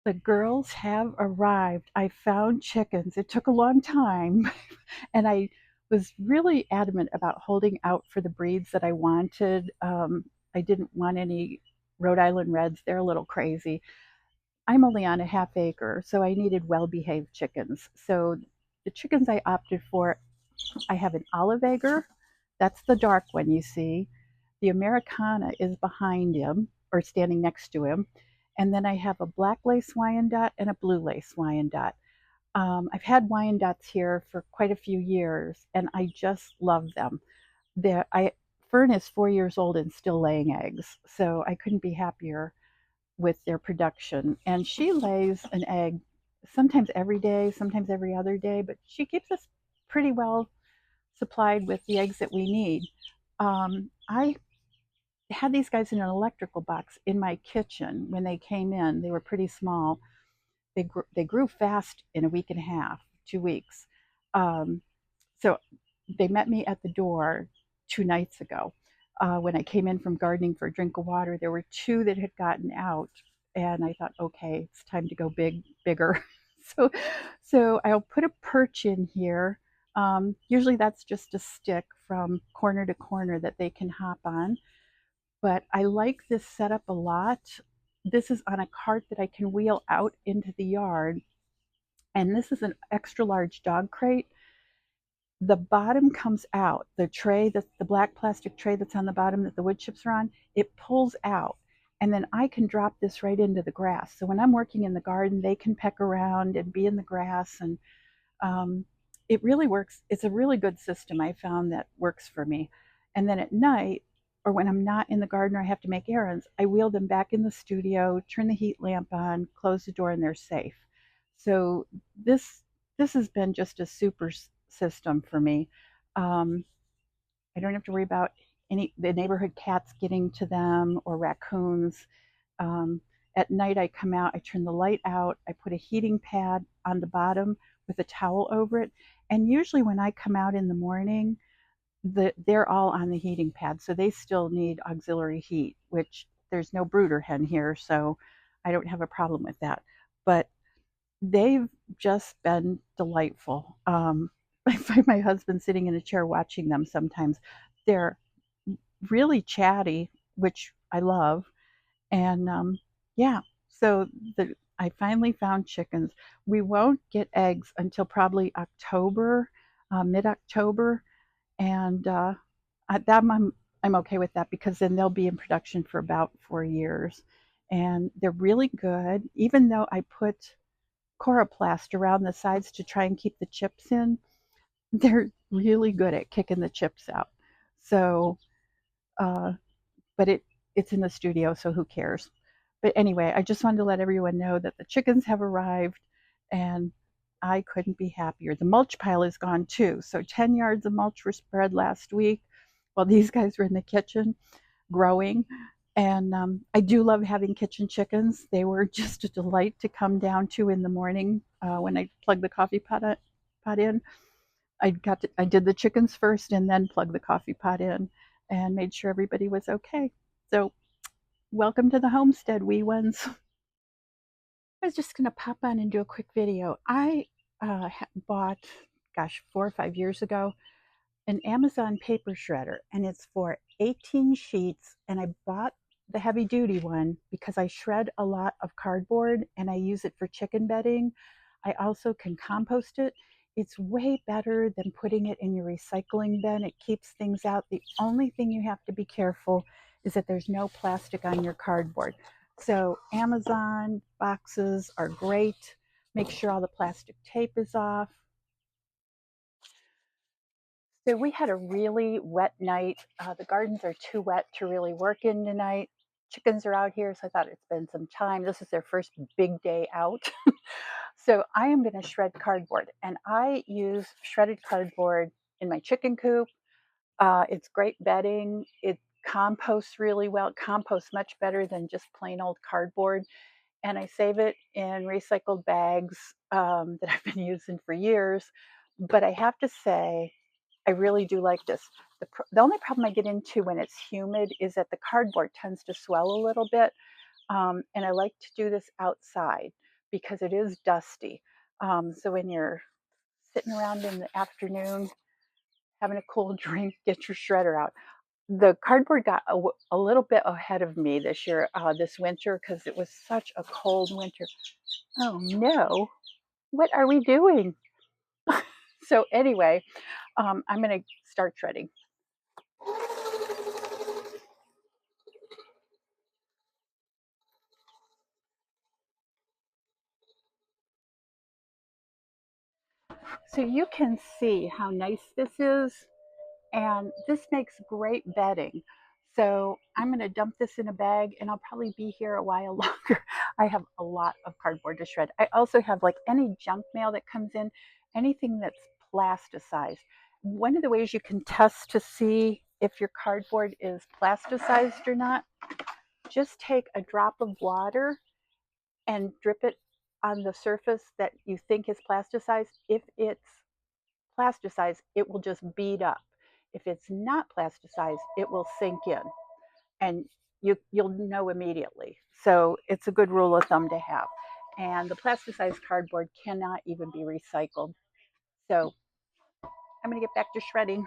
The girls have arrived. I found chickens. It took a long time, and I was really adamant about holding out for the breeds that I wanted. I didn't want any Rhode Island Reds. They're a little crazy. I'm only on a half acre, so I needed well-behaved chickens. So the chickens I opted for, I have an olive egger. That's the dark one you see. The Americana is behind him or standing next to him. And then I have a black lace Wyandotte and a blue lace Wyandotte. I've had Wyandottes here for quite a few years, and I just love them. Fern is 4 years old and still laying eggs, so I couldn't be happier with their production. And she lays an egg sometimes every day, sometimes every other day, but she keeps us pretty well supplied with the eggs that we need. I had these guys in an electrical box in my kitchen when they came in. They were pretty small. They grew fast in a week and a half, 2 weeks. Um, so they met me at the door 2 nights ago. When I came in from gardening for a drink of water, there were two that had gotten out, and I thought, okay, it's time to go bigger. so, so I'll put a perch in here. Usually that's just a stick from corner to corner that they can hop on. But I like this setup a lot. This is on a cart that I can wheel out into the yard. And this is an extra large dog crate. The bottom comes out, the tray, the black plastic tray that's on the bottom that the wood chips are on, it pulls out. And then I can drop this right into the grass. So when I'm working in the garden, they can peck around and be in the grass. And um, it really works. It's a really good system I found that works for me. And then at night, or when I'm not in the garden or I have to make errands, I wheel them back in the studio, turn the heat lamp on, close the door, and they're safe. So this this has been just a super system for me. Um, I don't have to worry about any the neighborhood cats getting to them or raccoons. Um, at night, I come out, I turn the light out, I put a heating pad on the bottom with a towel over it. And usually, when I come out in the morning, they're all on the heating pad, so they still need auxiliary heat, which there's no brooder hen here, so I don't have a problem with that. But they've just been delightful. I find my husband sitting in a chair watching them sometimes. They're really chatty, which I love. And yeah, so I finally found chickens. We won't get eggs until probably October, mid-October, and I'm okay with that because then they'll be in production for about 4 years, and they're really good. Even though I put coroplast around the sides to try and keep the chips in, they're really good at kicking the chips out. So, uh, but it's in the studio, so who cares? But anyway, I just wanted to let everyone know that the chickens have arrived, and I couldn't be happier. The mulch pile is gone too. So 10 yards of mulch were spread last week while these guys were in the kitchen growing. And I do love having kitchen chickens. They were just a delight to come down to in the morning when I plugged the pot in. I did the chickens first and then plugged the coffee pot in and made sure everybody was okay. So welcome to the homestead, wee ones. I was just going to pop on and do a quick video. I bought, gosh, 4 or 5 years ago, an Amazon paper shredder, and it's for 18 sheets. And I bought the heavy duty one because I shred a lot of cardboard and I use it for chicken bedding. I also can compost it. It's way better than putting it in your recycling bin. It keeps things out. The only thing you have to be careful is that there's no plastic on your cardboard. So Amazon boxes are great. Make sure all the plastic tape is off. So we had a really wet night. The gardens are too wet to really work in tonight. Chickens are out here, so I thought it's been some time. This is their first big day out. So I am going to shred cardboard, and I use shredded cardboard in my chicken coop. It's great bedding. It composts really well. It composts much better than just plain old cardboard. And I save it in recycled bags that I've been using for years. But I have to say, I really do like this. The only problem I get into when it's humid is that the cardboard tends to swell a little bit, and I like to do this outside. because it is dusty. So when you're sitting around in the afternoon having a cool drink, get your shredder out. The cardboard got a little bit ahead of me this year, this winter, because it was such a cold winter. Oh no, what are we doing? So anyway, I'm going to start shredding. So you can see how nice this is, and this makes great bedding. So I'm going to dump this in a bag, and I'll probably be here a while longer. I have a lot of cardboard to shred. I also have like any junk mail that comes in, anything that's plasticized. One of the ways you can test to see if your cardboard is plasticized or not, just take a drop of water and drip it on the surface that you think is plasticized. If it's plasticized, it will just bead up. If it's not plasticized, it will sink in, and you'll know immediately. So it's a good rule of thumb to have. And the plasticized cardboard cannot even be recycled. So I'm going to get back to shredding.